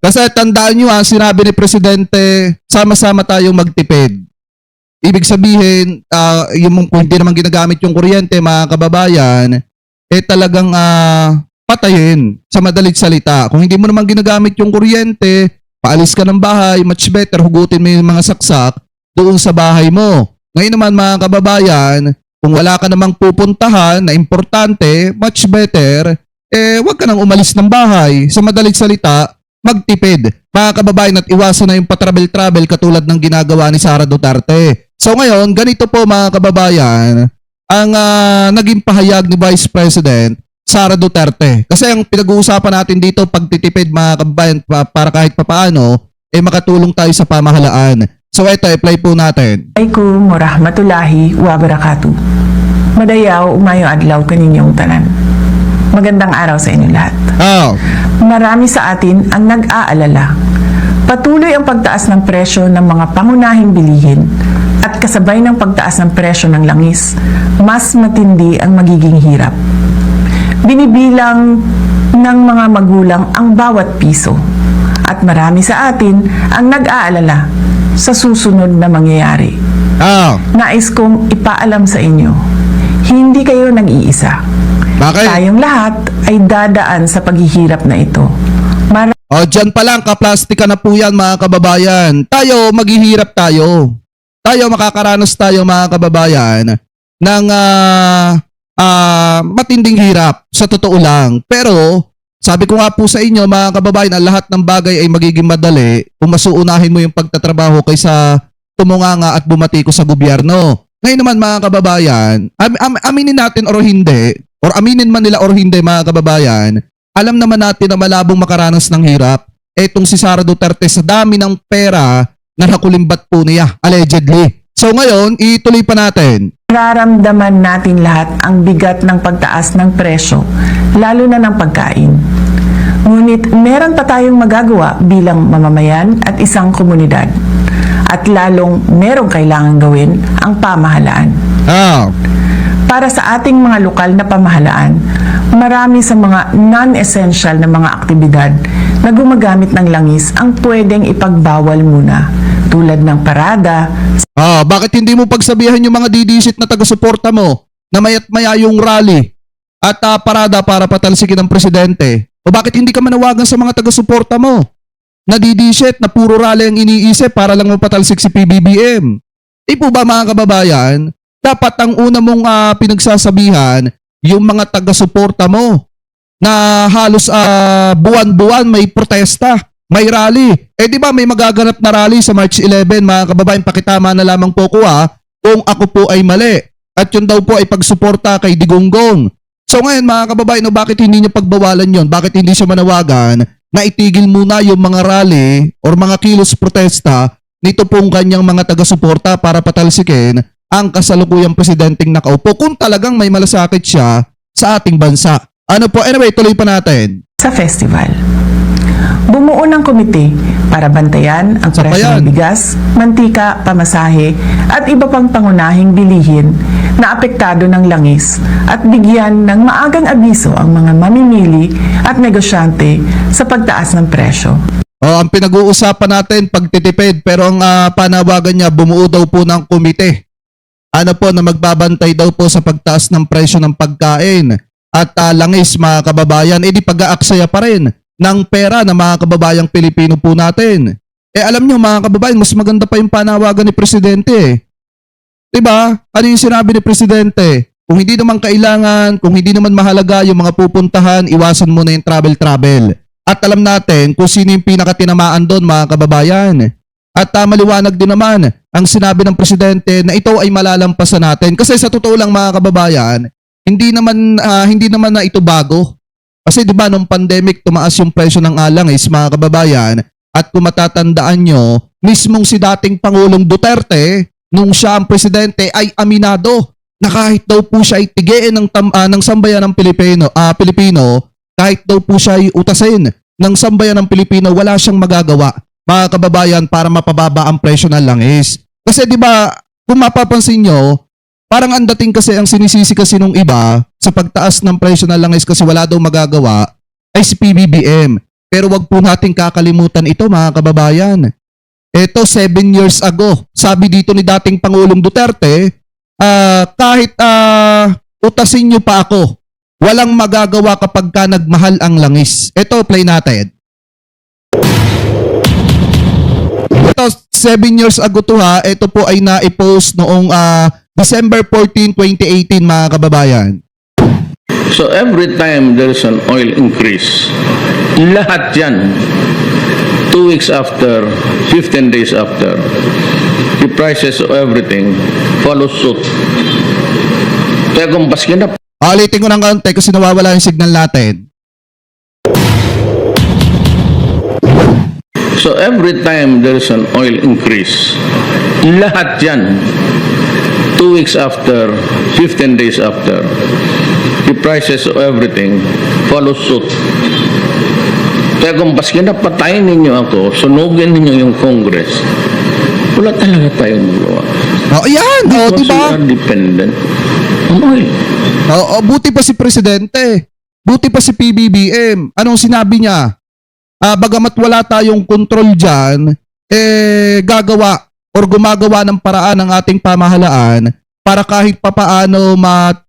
Kasi tandaan nyo sinabi ni Presidente, sama-sama tayong magtipid. Ibig sabihin, yung kung hindi naman ginagamit yung kuryente, mga kababayan, talagang patayin sa madalit salita. Kung hindi mo naman ginagamit yung kuryente, paalis ka ng bahay, much better, hugutin mo yung mga saksak doon sa bahay mo. Ngayon naman mga kababayan, kung wala ka namang pupuntahan na importante, much better, wag ka nang umalis ng bahay. Sa madalit salita, magtipid. Mga kababayan, at iwasan na yung patravel-travel katulad ng ginagawa ni Sara Duterte. So ngayon, ganito po mga kababayan, ang naging pahayag ni Vice President Sara Duterte. Kasi ang pinag-uusapan natin dito, pagtitipid mga kababayan, para kahit papaano, makatulong tayo sa pamahalaan. So ito, apply po natin. Assalamualaikum warahmatullahi wabarakatuh. Madayaw, umayong adlaw kaninyong tanan. Magandang araw sa inyo lahat. Marami sa atin ang nag-aalala. Patuloy ang pagtaas ng presyo ng mga pangunahing bilihin at kasabay ng pagtaas ng presyo ng langis, mas matindi ang magiging hirap. Binibilang ng mga magulang ang bawat piso at marami sa atin ang nag-aalala sa susunod na mangyayari. Nais kong ipaalam sa inyo, hindi kayo nag-iisa. Bakit? Tayong lahat ay dadaan sa paghihirap na ito. Dyan pa lang, kaplastika na po yan mga kababayan. Tayo, maghihirap tayo. Tayo, makakaranas tayo mga kababayan ng matinding hirap sa totoo lang. Pero, sabi ko nga po sa inyo mga kababayan, ang lahat ng bagay ay magiging madali kung masuunahin mo yung pagtatrabaho kaysa tumunganga at bumati ko sa gobyerno. Ngayon naman mga kababayan, aminin natin or hindi, or aminin man nila or hindi mga kababayan, alam naman natin na malabong makaranas ng hirap. Etong si Sara Duterte sa dami ng pera na nakulimbat po niya, allegedly. So ngayon, ituloy pa natin. Nararamdaman natin lahat ang bigat ng pagtaas ng presyo, lalo na ng pagkain. Ngunit meron pa tayong magagawa bilang mamamayan at isang komunidad. At lalong merong kailangan gawin ang pamahalaan. Para sa ating mga lokal na pamahalaan, marami sa mga non-essential na mga aktibidad na gumagamit ng langis ang pwedeng ipagbawal muna, tulad ng parada. Bakit hindi mo pagsabihan yung mga didisit na taga-suporta mo na maya't maya yung rally at parada para patalsikin ng presidente? O bakit hindi ka manawagan sa mga taga-suporta mo na didisit na puro rally ang iniisip para lang mapatalsik si PBBM? Di po ba mga kababayan, dapat ang una mong pinagsasabihan yung mga taga-suporta mo na halos buwan-buwan may protesta, may rally. Di ba may magaganap na rally sa March 11 mga kababayan? Pakitama na lamang po ko kung ako po ay mali. At yun daw po ay pagsuporta kay Digonggong. So ngayon mga kababayan, bakit hindi niya pagbawalan yon? Bakit hindi siya manawagan na itigil muna yung mga rally or mga kilos protesta nito pong kanyang mga taga-suporta para patalsikin ang kasalukuyang presidenteng nakaupo kung talagang may malasakit siya sa ating bansa. Ano po? Anyway, tuloy pa natin. Sa festival, bumuo ng komite para bantayan ang presyo ng bigas, mantika, pamasahe at iba pang pangunahing bilihin na apektado ng langis at bigyan ng maagang abiso ang mga mamimili at negosyante sa pagtaas ng presyo. Ang pinag-uusapan natin pagtitipid, pero ang panawagan niya, bumuo daw po ng komite. Ano po, na magbabantay daw po sa pagtaas ng presyo ng pagkain at langis mga kababayan. Di pag-aaksaya pa rin ng pera ng mga kababayang Pilipino po natin. Alam nyo mga kababayan, mas maganda pa yung panawagan ni Presidente. Diba? Ano yung sinabi ni Presidente? Kung hindi naman kailangan, kung hindi naman mahalaga yung mga pupuntahan, iwasan mo na yung travel-travel. At alam natin kung sino yung pinakatinamaan doon mga kababayan. At maliwanag din naman ang sinabi ng Presidente na ito ay malalampasan natin. Kasi sa totoo lang mga kababayan, hindi naman na ito bago. Kasi 'di ba nung pandemic tumaas yung presyo ng langis mga kababayan, at kung matatandaan nyo, mismong si dating Pangulong Duterte nung siya ang presidente ay aminado na kahit daw po siya ay tigiin ng sambayan ng Pilipino, kahit daw po siya ay utasin ng sambayan ng Pilipino, wala siyang magagawa mga kababayan para mapababa ang presyo ng langis. Kasi 'di ba, kung mapapansin nyo, parang ang dating kasi ang sinisisi kasi nung iba sa pagtaas ng presyo ng langis kasi wala daw magagawa ay si PBBM. Pero wag po natin kakalimutan ito mga kababayan. Ito 7 years ago, sabi dito ni dating Pangulong Duterte, kahit utasin nyo pa ako, walang magagawa kapag ka nagmahal ang langis. Ito, play natin. Ito, 7 years ago to ha. Ito po ay na-post noong December 14, 2018 mga kababayan. So every time there is an oil increase, lahat yan, 2 weeks after, 15 days after, the prices of everything follow suit. Kaya kung baskin na, Alitin ko ng kaunti kasi nawawala yung signal natin. so every time there is an oil increase, lahat yan, 2 weeks after, 15 days after, the prices of everything follow suit. Kaya kung baskin na patayin ninyo ako, sunugin ninyo yung Congress, wala talaga tayong magawa. Oh, yan. Oh, Because diba? we are dependent on oil. Oo, buti pa si Presidente. Buti pa si PBBM. Anong sinabi niya? Bagamat wala tayong control dyan, gagawa or gumagawa ng paraan ng ating pamahalaan para kahit papaano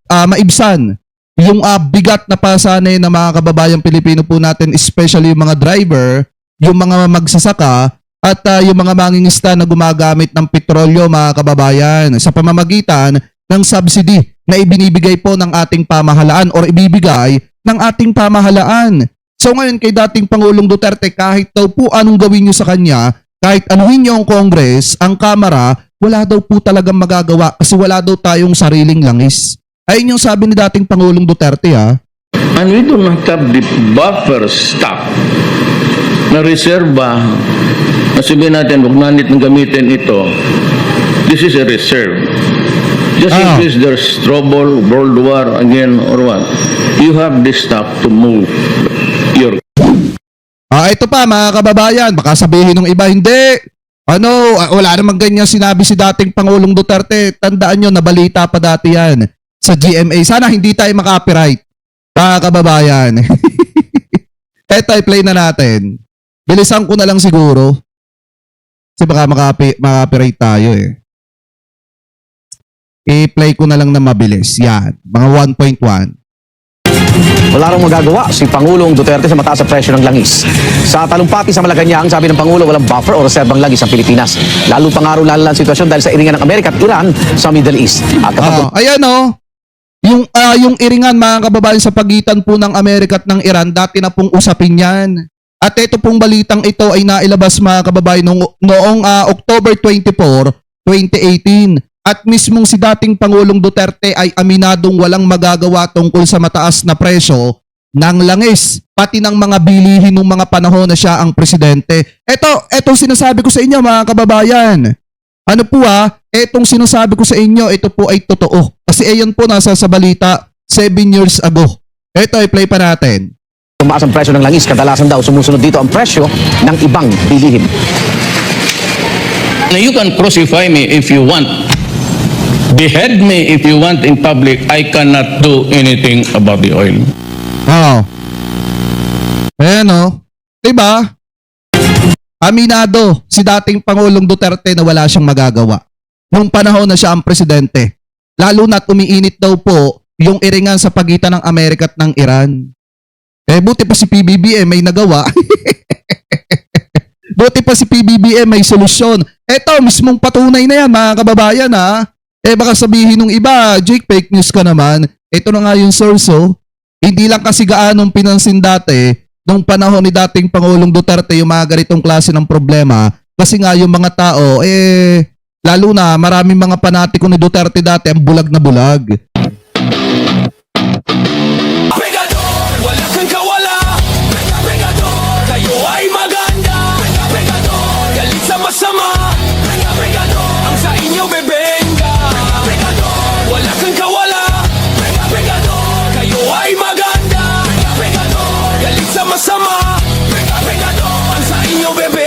maibsan yung bigat na pasanay ng mga kababayang Pilipino po natin, especially yung mga driver, yung mga magsasaka, at yung mga mangingisda na gumagamit ng petrolyo mga kababayan sa pamamagitan ng subsidy na ibinibigay po ng ating pamahalaan or ibibigay ng ating pamahalaan. So ngayon kay dating Pangulong Duterte, kahit daw po anong gawin nyo sa kanya, kahit anuhin nyo ang Congress, ang Kamara, wala daw po talagang magagawa kasi wala daw tayong sariling langis. Ayun yung sabi ni dating Pangulong Duterte ha. And we do not have the buffer stock na reserva na sabihin natin, huwag natin gamitin ito. This is a reserve. Just in case there's trouble, world war again or what, you have this stock to move your... Ito pa mga kababayan, baka sabihin ng iba, hindi. Wala namang ganyan sinabi si dating Pangulong Duterte. Tandaan nyo, nabalita pa dati yan sa GMA. Sana hindi tayo makapiright. Mga kababayan. Eto, i-play na natin. Bilisan ko na lang siguro. Kasi baka makapiright tayo eh. I-play ko na lang na mabilis. Yan. Mga 1.1. Wala rong magagawa si Pangulong Duterte sa mataas na presyo ng langis. Sa talumpati sa Malacanang, sabi ng Pangulo, walang buffer o reserbang langis ang Pilipinas. Lalo pang-araw-lala ang sitwasyon dahil sa iringan ng Amerika at Iran sa Middle East. At kapag Ayan o. Yung iringan mga kababayan sa pagitan po ng Amerika at ng Iran, dati na pong usapin yan. At ito pong balitang ito ay nailabas mga kababayan noong October 24, 2018. At mismong si dating Pangulong Duterte ay aminadong walang magagawa tungkol sa mataas na presyo ng langis, pati ng mga bilihin ng mga panahon na siya ang presidente. Etong sinasabi ko sa inyo mga kababayan. Ano po etong sinasabi ko sa inyo, ito po ay totoo. Kasi ayon po nasa sa balita 7 years ago. Ito, i-play pa natin. tumaas ang presyo ng langis, kadalasan daw sumusunod dito ang presyo ng ibang bilihin. Now you can crucify me if you want. Behead me if you want in public. I cannot do anything about the oil. Oo. Ayan o. Diba? Aminado si dating Pangulong Duterte na wala siyang magagawa. Nung panahon na siya ang presidente. Lalo na't umiinit daw po yung iringan sa pagitan ng Amerika at ng Iran. Buti pa si PBBM may nagawa. Buti pa si PBBM may solusyon. Eto, mismong patunay na yan mga kababayan ha. Baka sabihin ng iba, Jake, fake news ka naman. Ito na nga yung source Hindi lang kasi gaanong pinansin dati nung panahon ni dating Pangulong Duterte yung mga ganitong klase ng problema. Kasi nga yung mga tao, lalo na maraming mga panatiko ni Duterte dati ang bulag na bulag. Pegador, wala kang kawala. Pegador, kayo ay maganda. Pegador, galit sa masama. Pegador, ang sa inyo bebenga. Pegador, wala kang kawala. Pegador, kayo ay maganda. Pegador, galit sa masama. Pegador, ang sa inyo bebenga.